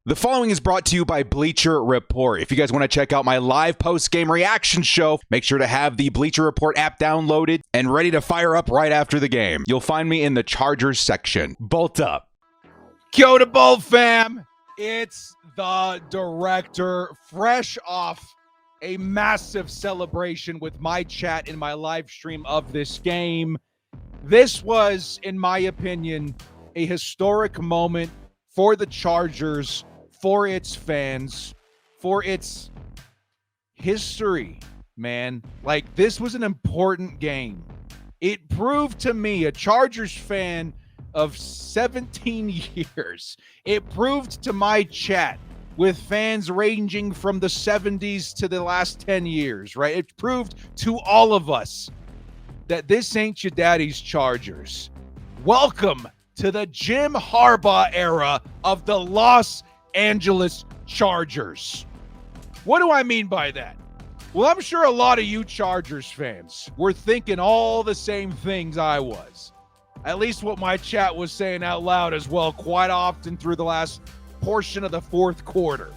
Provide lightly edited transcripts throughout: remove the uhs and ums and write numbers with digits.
The following is brought to you by Bleacher Report. If you guys want to check out my live post-game reaction show, make sure to have the Bleacher Report app downloaded and ready to fire up right after the game. You'll find me in the Chargers section. Bolt up. Kyo to Bowl fam. It's the director, fresh off a massive celebration with my chat in my live stream of this game. This was, in my opinion, a historic moment for the Chargers, for its fans, for its history, man. Like, this was an important game. It proved to me, a Chargers fan of 17 years, it proved to my chat with fans ranging from the 70s to the last 10 years, right? It proved to all of us that this ain't your daddy's Chargers. Welcome to the Jim Harbaugh era of the Los Angeles Chargers. What do I mean by that? Well, I'm sure a lot of you Chargers fans were thinking all the same things I was. At least what my chat was saying out loud as well, quite often through the last portion of the fourth quarter,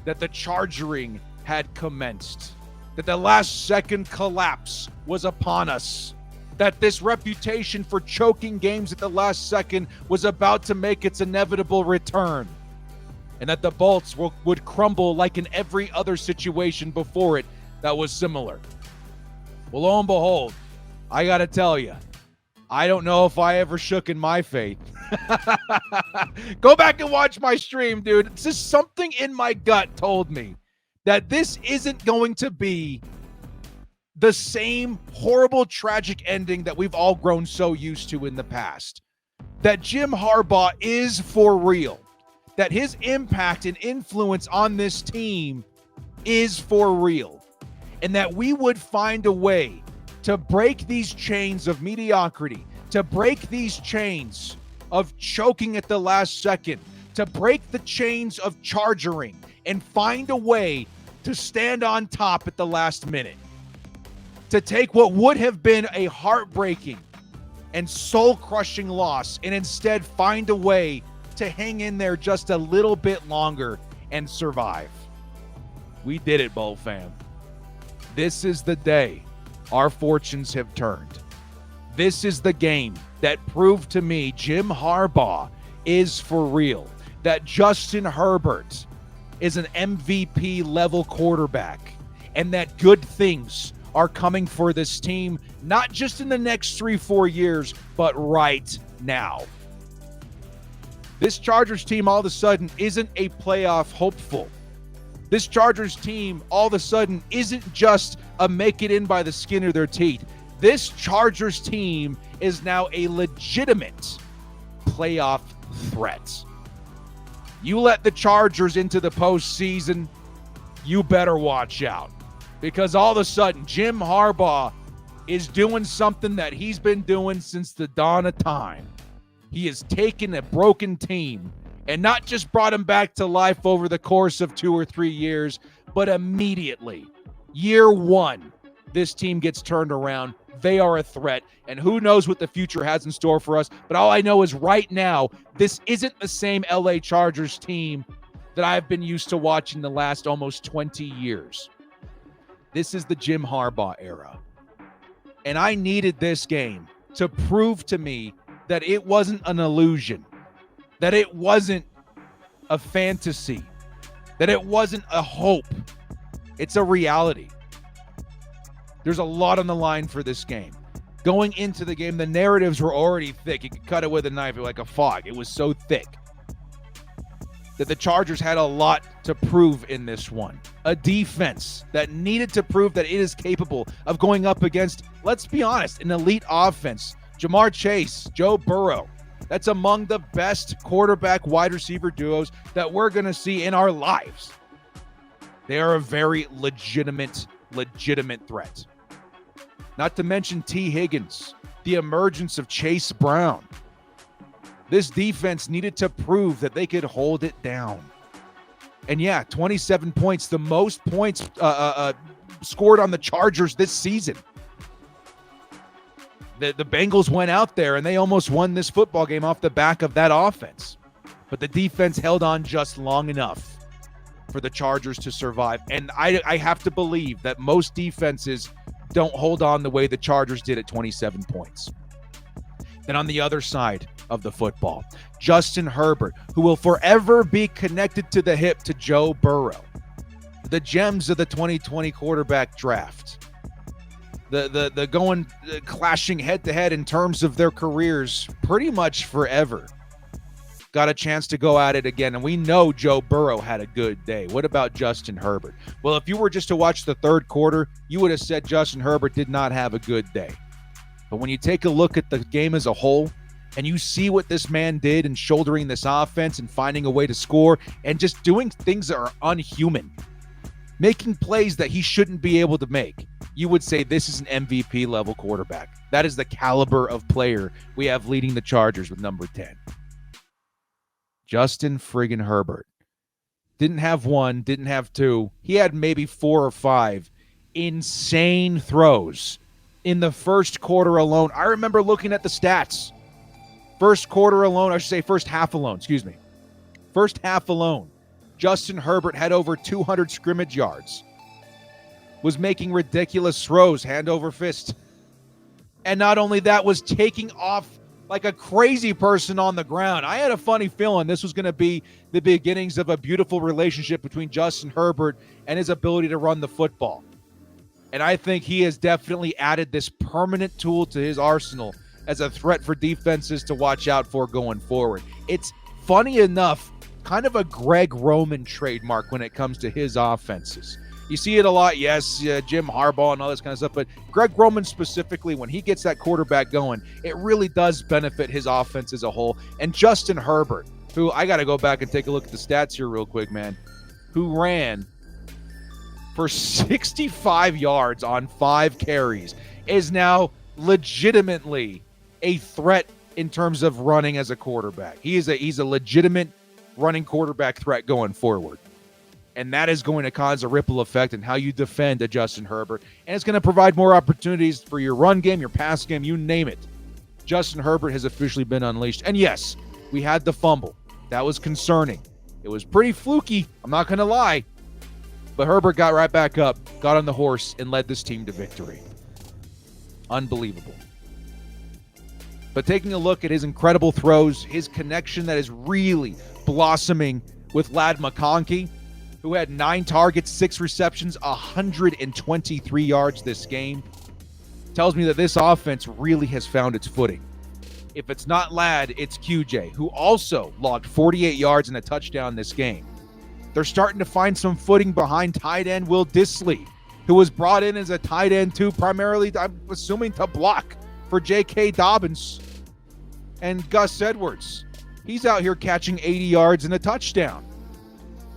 that the Chargering had commenced, that the last second collapse was upon us, that this reputation for choking games at the last second was about to make its inevitable return, and that the Bolts would crumble like in every other situation before it that was similar. Well, lo and behold, I got to tell you, I don't know if I ever shook in my faith. Go back and watch my stream, dude. It's just something in my gut told me that this isn't going to be the same horrible, tragic ending that we've all grown so used to in the past. That Jim Harbaugh is for real. That his impact and influence on this team is for real. And that we would find a way to break these chains of mediocrity, to break these chains of choking at the last second, to break the chains of chargering, and find a way to stand on top at the last minute. To take what would have been a heartbreaking and soul-crushing loss and instead find a way to hang in there just a little bit longer and survive. We did it, Bowl fam. This is the day our fortunes have turned. This is the game that proved to me Jim Harbaugh is for real. That Justin Herbert is an MVP-level quarterback. And that good things are coming for this team, not just in the next 3-4 years, but right now. This Chargers team all of a sudden isn't a playoff hopeful. This Chargers team all of a sudden isn't just a make it in by the skin of their teeth. This Chargers team is now a legitimate playoff threat. You let the Chargers into the postseason, you better watch out. Because all of a sudden, Jim Harbaugh is doing something that he's been doing since the dawn of time. He has taken a broken team and not just brought him back to life over the course of 2 or 3 years, but immediately, year one, this team gets turned around. They are a threat, and who knows what the future has in store for us. But all I know is right now, this isn't the same LA Chargers team that I've been used to watching the last almost 20 years. This is the Jim Harbaugh era. And I needed this game to prove to me that it wasn't an illusion, that it wasn't a fantasy, that it wasn't a hope. It's a reality. There's a lot on the line for this game. Going into the game, the narratives were already thick. You could cut it with a knife like a fog. It was so thick that the Chargers had a lot to prove in this one. A defense that needed to prove that it is capable of going up against, let's be honest, an elite offense. Jamar Chase, Joe Burrow. That's among the best quarterback wide receiver duos that we're going to see in our lives. They are a very legitimate threat. Not to mention T. Higgins, the emergence of Chase Brown. This defense needed to prove that they could hold it down. And yeah, 27 points, the most points scored on the Chargers this season. The Bengals went out there and they almost won this football game off the back of that offense. But the defense held on just long enough for the Chargers to survive. And I have to believe that most defenses don't hold on the way the Chargers did at 27 points. Then on the other side of the football, Justin Herbert, who will forever be connected to the hip to Joe Burrow, the gems of the 2020 quarterback draft. The going clashing head to head in terms of their careers pretty much forever. Got a chance to go at it again, and we know Joe Burrow had a good day. What about Justin Herbert? Well, if you were just to watch the third quarter, you would have said Justin Herbert did not have a good day. But when you take a look at the game as a whole, and you see what this man did in shouldering this offense and finding a way to score and just doing things that are unhuman, making plays that he shouldn't be able to make, you would say this is an MVP level quarterback. That is the caliber of player we have leading the Chargers with number 10. Justin friggin' Herbert. Didn't have one, didn't have two. He had maybe 4 or 5 insane throws in the first quarter alone. I remember looking at the stats. First quarter alone, I should say first half alone, First half alone, Justin Herbert had over 200 scrimmage yards. Was making ridiculous throws, hand over fist. And not only that, was taking off like a crazy person on the ground. I had a funny feeling this was going to be the beginnings of a beautiful relationship between Justin Herbert and his ability to run the football. And I think he has definitely added this permanent tool to his arsenal as a threat for defenses to watch out for going forward. It's funny enough, kind of a Greg Roman trademark when it comes to his offenses. You see it a lot, yes, Jim Harbaugh and all this kind of stuff, but Greg Roman specifically, when he gets that quarterback going, it really does benefit his offense as a whole. And Justin Herbert, who I got to go back and take a look at the stats here real quick, man, who ran for 65 yards on 5 carries, is now legitimately a threat in terms of running as a quarterback. He's a legitimate running quarterback threat going forward. And that is going to cause a ripple effect in how you defend a Justin Herbert. And it's going to provide more opportunities for your run game, your pass game, you name it. Justin Herbert has officially been unleashed. And yes, we had the fumble. That was concerning. It was pretty fluky, I'm not going to lie. But Herbert got right back up, got on the horse, and led this team to victory. Unbelievable. But taking a look at his incredible throws, his connection that is really blossoming with Ladd McConkey, who had 9 targets, 6 receptions, 123 yards this game, tells me that this offense really has found its footing. If it's not Ladd, it's QJ, who also logged 48 yards and a touchdown this game. They're starting to find some footing behind tight end Will Dissly, who was brought in as a tight end too, primarily, I'm assuming, to block for J.K. Dobbins and Gus Edwards. He's out here catching 80 yards and a touchdown.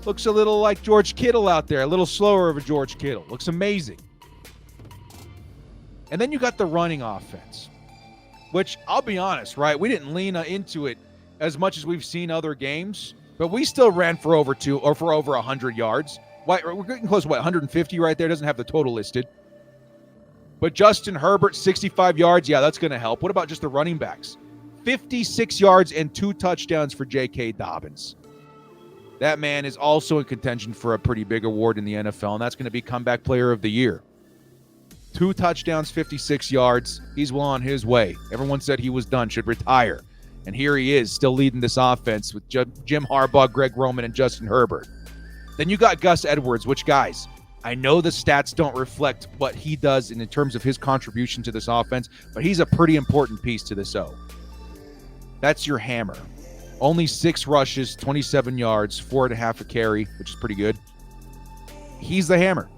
Looks a little like George Kittle out there, a little slower of a George Kittle. Looks amazing. And then you got the running offense, which I'll be honest, right? We didn't lean into it as much as we've seen other games, but we still ran for over 100 yards. We're getting close to 150 right there. Doesn't have the total listed. But Justin Herbert, 65 yards. Yeah, that's going to help. What about just the running backs? 56 yards and 2 touchdowns for J.K. Dobbins. That man is also in contention for a pretty big award in the NFL, and that's going to be Comeback Player of the Year. 2 touchdowns, 56 yards. He's well on his way. Everyone said he was done, should retire. And here he is, still leading this offense with Jim Harbaugh, Greg Roman, and Justin Herbert. Then you got Gus Edwards, which, guys, I know the stats don't reflect what he does in terms of his contribution to this offense, but he's a pretty important piece to this O. That's your hammer. Only 6 rushes, 27 yards, 4.5 a carry, which is pretty good. He's the hammer.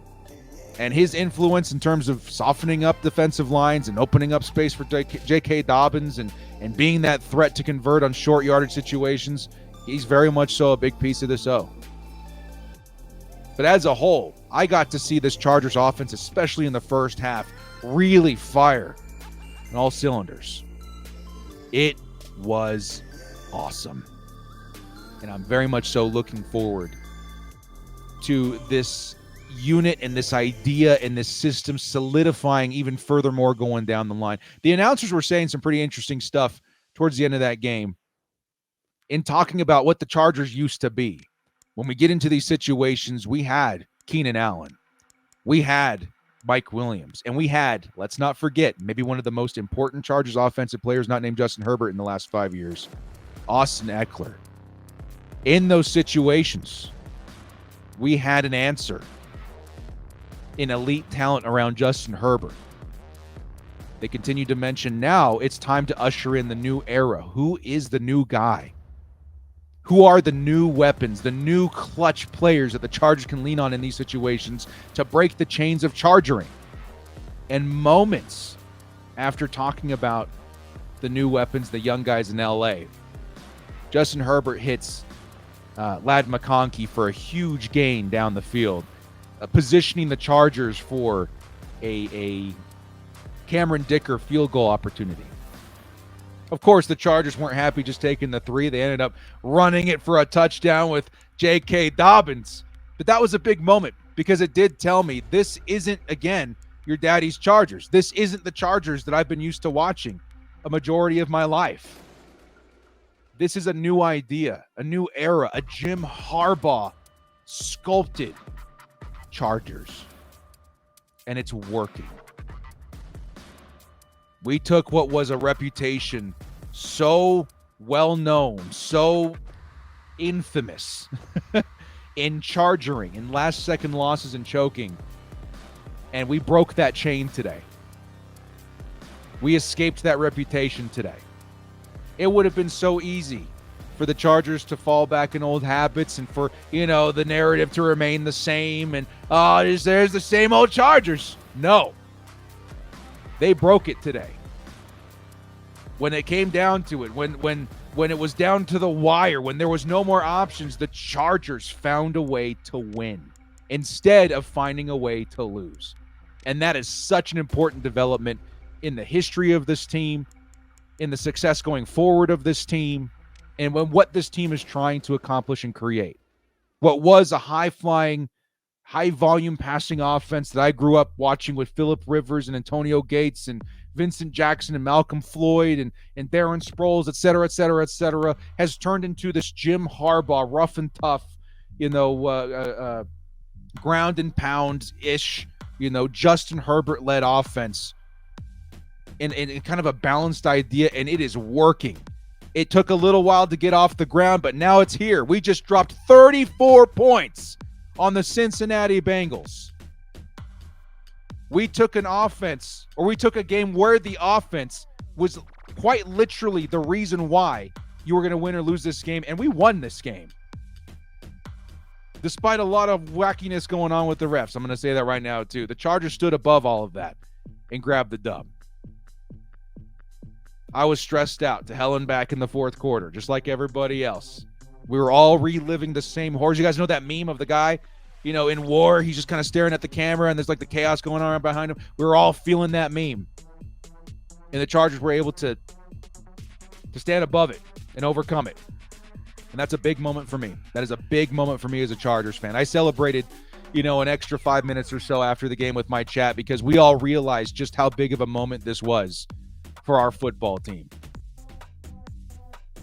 And his influence in terms of softening up defensive lines and opening up space for J.K. Dobbins and being that threat to convert on short yardage situations, he's very much so a big piece of this O. But as a whole, I got to see this Chargers offense, especially in the first half, really fire on all cylinders. It was awesome. And I'm very much so looking forward to this unit and this idea and this system solidifying even furthermore going down the line. The announcers were saying some pretty interesting stuff towards the end of that game. in talking about what the Chargers used to be. When we get into these situations, we had Keenan Allen. We had Mike Williams. And we had, let's not forget, maybe one of the most important Chargers offensive players not named Justin Herbert in the last 5 years, Austin Eckler. In those situations, we had an answer in elite talent around Justin Herbert. They continue to mention now it's time to usher in the new era. Who is the new guy? Who are the new weapons, the new clutch players that the Chargers can lean on in these situations to break the chains of chargering? And moments after talking about the new weapons, the young guys in LA, Justin Herbert hits Ladd McConkey for a huge gain down the field, positioning the Chargers for a Cameron Dicker field goal opportunity. Of course, the Chargers weren't happy just taking the 3. They ended up running it for a touchdown with J.K. Dobbins. But that was a big moment because it did tell me this isn't, again, your daddy's Chargers. This isn't the Chargers that I've been used to watching a majority of my life. This is a new idea, a new era, a Jim Harbaugh sculpted Chargers. And it's working. We took what was a reputation so well known, so infamous in chargering, in last second losses and choking, and we broke that chain today. We escaped that reputation today. It would have been so easy for the Chargers to fall back in old habits and for, the narrative to remain the same and, there's the same old Chargers. No. They broke it today. When it came down to it, when it was down to the wire, when there was no more options, the Chargers found a way to win instead of finding a way to lose. And that is such an important development in the history of this team, in the success going forward of this team, and what this team is trying to accomplish and create. What was a high-flying, high-volume passing offense that I grew up watching with Phillip Rivers and Antonio Gates and Vincent Jackson and Malcolm Floyd and Darren Sproles, et cetera, has turned into this Jim Harbaugh, rough and tough, ground and pound-ish, Justin Herbert-led offense and kind of a balanced idea, and it is working. It took a little while to get off the ground, but now it's here. We just dropped 34 points on the Cincinnati Bengals. We took an offense, or we took a game where the offense was quite literally the reason why you were going to win or lose this game, and we won this game. Despite a lot of wackiness going on with the refs, I'm going to say that right now too. The Chargers stood above all of that and grabbed the dub. I was stressed out to hell and back in the fourth quarter, just like everybody else. We were all reliving the same horrors. You guys know that meme of the guy, in war, he's just kind of staring at the camera and there's like the chaos going on behind him. We were all feeling that meme. And the Chargers were able to stand above it and overcome it. And that's a big moment for me. That is a big moment for me as a Chargers fan. I celebrated, an extra 5 minutes or so after the game with my chat because we all realized just how big of a moment this was for our football team.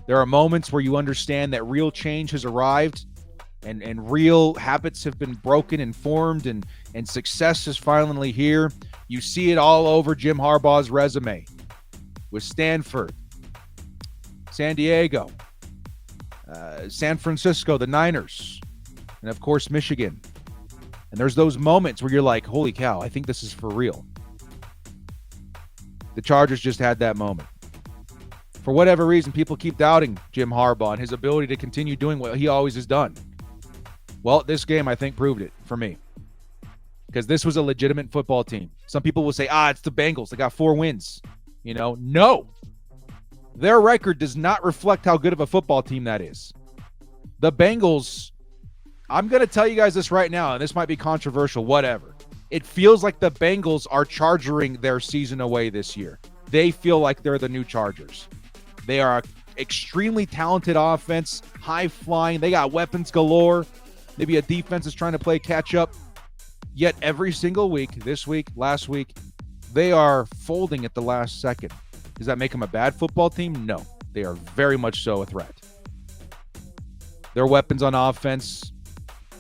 There are moments where you understand that real change has arrived and real habits have been broken and formed and success is finally here. You see it all over Jim Harbaugh's resume with Stanford, San Diego, San Francisco, the Niners, and of course Michigan. And there's those moments where you're like, holy cow, I think this is for real. The Chargers just had that moment. For whatever reason, people keep doubting Jim Harbaugh and his ability to continue doing what he always has done. Well, this game, I think, proved it for me. Because this was a legitimate football team. Some people will say, it's the Bengals. They got 4 wins. No. Their record does not reflect how good of a football team that is. The Bengals, I'm going to tell you guys this right now, and this might be controversial, whatever. It feels like the Bengals are charging their season away this year. They feel like they're the new Chargers. They are an extremely talented offense, high-flying. They got weapons galore. Maybe a defense is trying to play catch-up. Yet every single week, this week, last week, they are folding at the last second. Does that make them a bad football team? No. They are very much so a threat. their weapons on offense,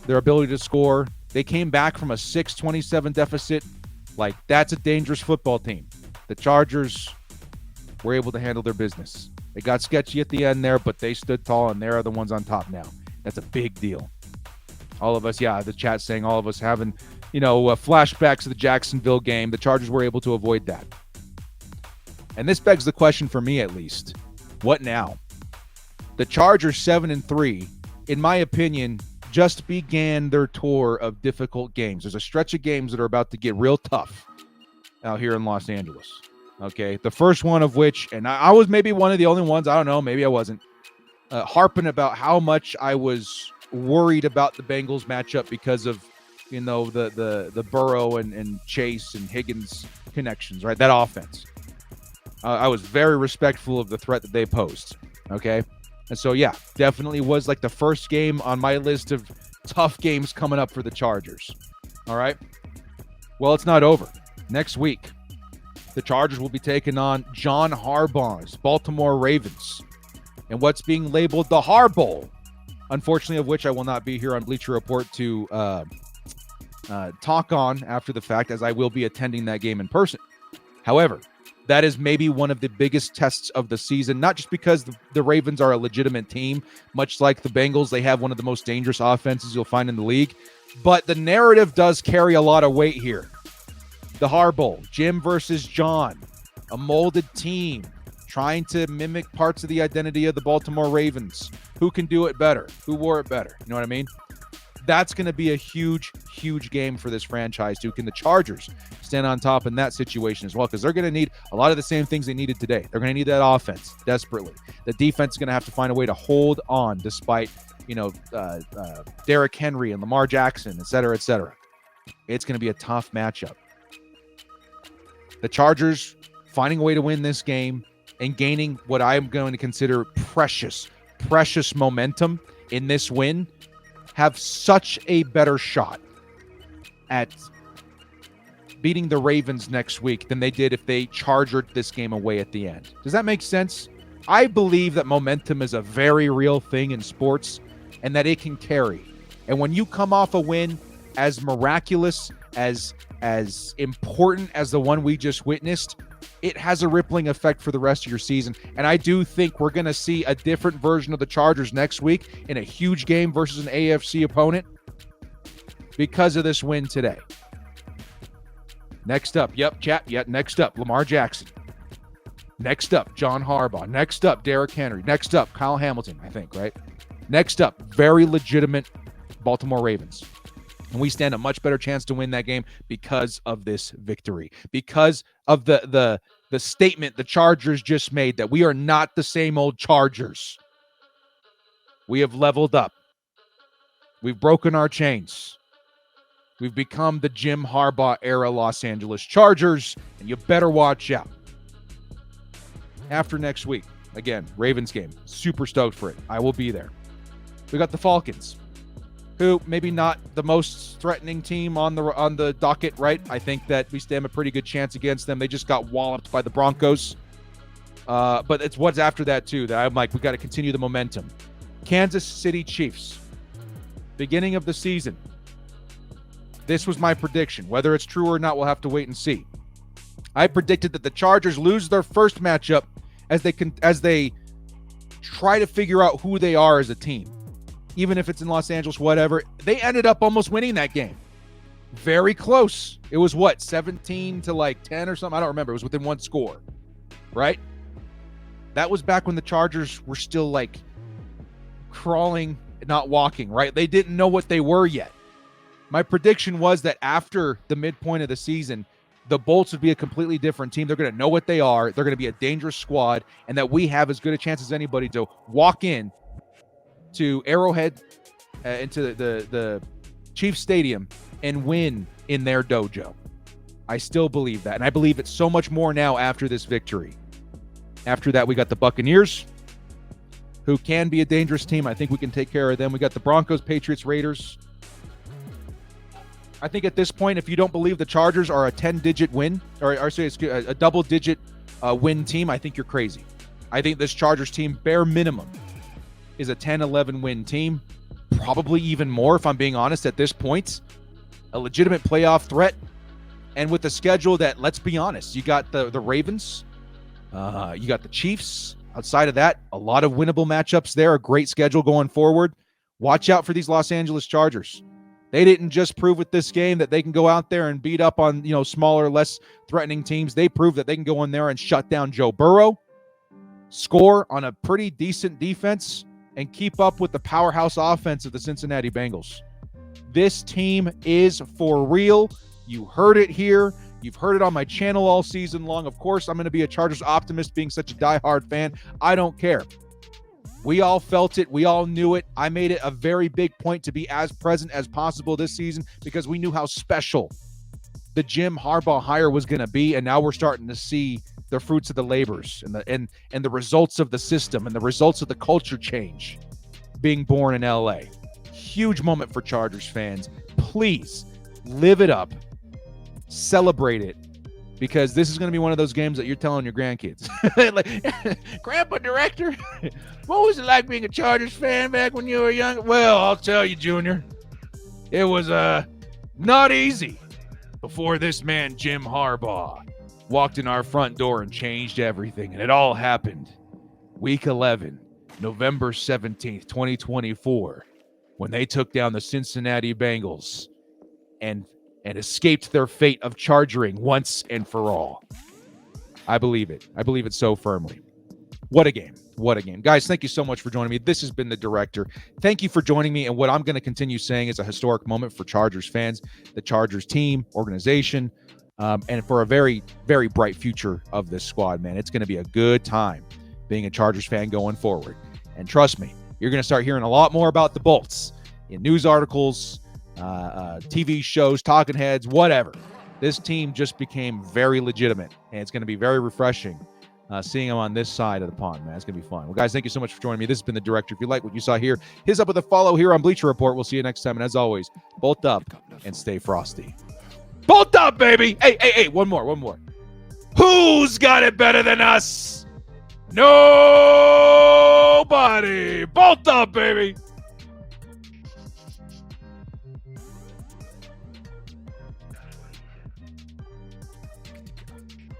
their ability to score. They came back from a 6-27 deficit. Like, that's a dangerous football team. The Chargers were able to handle their business. They got sketchy at the end there, but they stood tall, and they're the ones on top now. That's a big deal. All of us, the chat saying all of us having, flashbacks to the Jacksonville game. The Chargers were able to avoid that. And this begs the question for me, at least. What now? The Chargers 7-3, in my opinion, just began their tour of difficult games. There's a stretch of games that are about to get real tough out here in Los Angeles. Okay, the first one of which, and I was maybe one of the only ones, I don't know, maybe I wasn't, harping about how much I was worried about the Bengals matchup because of, the Burrow and Chase and Higgins connections, right? That offense. I was very respectful of the threat that they posed, okay? And so, definitely was like the first game on my list of tough games coming up for the Chargers, all right? Well, it's not over. Next week, the Chargers will be taking on John Harbaugh's Baltimore Ravens and what's being labeled the Harbaugh, unfortunately of which I will not be here on Bleacher Report to talk on after the fact, as I will be attending that game in person. However, that is maybe one of the biggest tests of the season, not just because the Ravens are a legitimate team, much like the Bengals. They have one of the most dangerous offenses you'll find in the league, but the narrative does carry a lot of weight here. The Harbaugh, Jim versus John, a molded team trying to mimic parts of the identity of the Baltimore Ravens. Who can do it better? Who wore it better? You know what I mean? That's going to be a huge, huge game for this franchise, too. Can the Chargers stand on top in that situation as well? Because they're going to need a lot of the same things they needed today. They're going to need that offense desperately. The defense is going to have to find a way to hold on despite, Derrick Henry and Lamar Jackson, et cetera, et cetera. It's going to be a tough matchup. The Chargers finding a way to win this game and gaining what I'm going to consider precious momentum in this win have such a better shot at beating the Ravens next week than they did if they chargered this game away at the end. Does that make sense? I believe that momentum is a very real thing in sports and that it can carry. And when you come off a win as miraculous, as important as the one we just witnessed, it has a rippling effect for the rest of your season. And I do think we're going to see a different version of the Chargers next week in a huge game versus an AFC opponent because of this win today. Next up, next up, Lamar Jackson. Next up, John Harbaugh. Next up, Derrick Henry. Next up, Kyle Hamilton, I think, right? Next up, very legitimate Baltimore Ravens. And we stand a much better chance to win that game because of this victory, because of the statement the Chargers just made that we are not the same old Chargers. We have leveled up. We've broken our chains. We've become the Jim Harbaugh era Los Angeles Chargers, and you better watch out. After next week, again, Ravens game. Super stoked for it. I will be there. We got the Falcons, who maybe not the most threatening team on the docket, right? I think that we stand a pretty good chance against them. They just got walloped by the Broncos. But it's what's after that, too, that I'm like, we got to continue the momentum. Kansas City Chiefs. Beginning of the season. This was my prediction. Whether it's true or not, we'll have to wait and see. I predicted that the Chargers lose their first matchup as they try to figure out who they are as a team. Even if it's in Los Angeles, whatever. They ended up almost winning that game. Very close. It was 17 to 10 or something? I don't remember. It was within one score, right? That was back when the Chargers were still crawling, not walking, right? They didn't know what they were yet. My prediction was that after the midpoint of the season, the Bolts would be a completely different team. They're going to know what they are. They're going to be a dangerous squad, and that we have as good a chance as anybody to walk in to Arrowhead, into the Chiefs Stadium, and win in their dojo. I still believe that, and I believe it so much more now after this victory. After that, we got the Buccaneers, who can be a dangerous team. I think we can take care of them. We got the Broncos, Patriots, Raiders. I think at this point, if you don't believe the Chargers are a 10-digit win, or a double-digit win team, I think you're crazy. I think this Chargers team, bare minimum, is a 10-11 win team. Probably even more, if I'm being honest, at this point. A legitimate playoff threat. And with the schedule that, let's be honest, you got the Ravens, you got the Chiefs. Outside of that, a lot of winnable matchups there. A great schedule going forward. Watch out for these Los Angeles Chargers. They didn't just prove with this game that they can go out there and beat up on, smaller, less threatening teams. They proved that they can go in there and shut down Joe Burrow, score on a pretty decent defense, and keep up with the powerhouse offense of the Cincinnati Bengals. This team is for real. You heard it here. You've heard it on my channel all season long. Of course, I'm going to be a Chargers optimist being such a diehard fan. I don't care. We all felt it. We all knew it. I made it a very big point to be as present as possible this season because we knew how special the Jim Harbaugh hire was going to be, and now we're starting to see the fruits of the labors and the results of the system and the results of the culture change being born in LA. Huge moment for Chargers fans. Please live it up, celebrate it, because this is going to be one of those games that you're telling your grandkids. Like, Grandpa Director, what was it like being a Chargers fan back when you were young? Well, I'll tell you, Junior, it was not easy before this man, Jim Harbaugh, walked in our front door and changed everything. And it all happened week 11, November 17th, 2024, when they took down the Cincinnati Bengals and escaped their fate of chargering once and for all. I believe it. I believe it so firmly. What a game. What a game. Guys, thank you so much for joining me. This has been The Director. Thank you for joining me. And what I'm going to continue saying is a historic moment for Chargers fans, the Chargers team, organization, and for a very, very bright future of this squad, man. It's going to be a good time being a Chargers fan going forward. And trust me, you're going to start hearing a lot more about the Bolts in news articles, TV shows, talking heads, whatever. This team just became very legitimate, and it's going to be very refreshing seeing them on this side of the pond, man. It's going to be fun. Well, guys, thank you so much for joining me. This has been The Director. If you like what you saw here, hit us up with a follow here on Bleacher Report. We'll see you next time. And as always, bolt up and stay frosty. Bolt up, baby! Hey, one more. Who's got it better than us? Nobody! Bolt up, baby!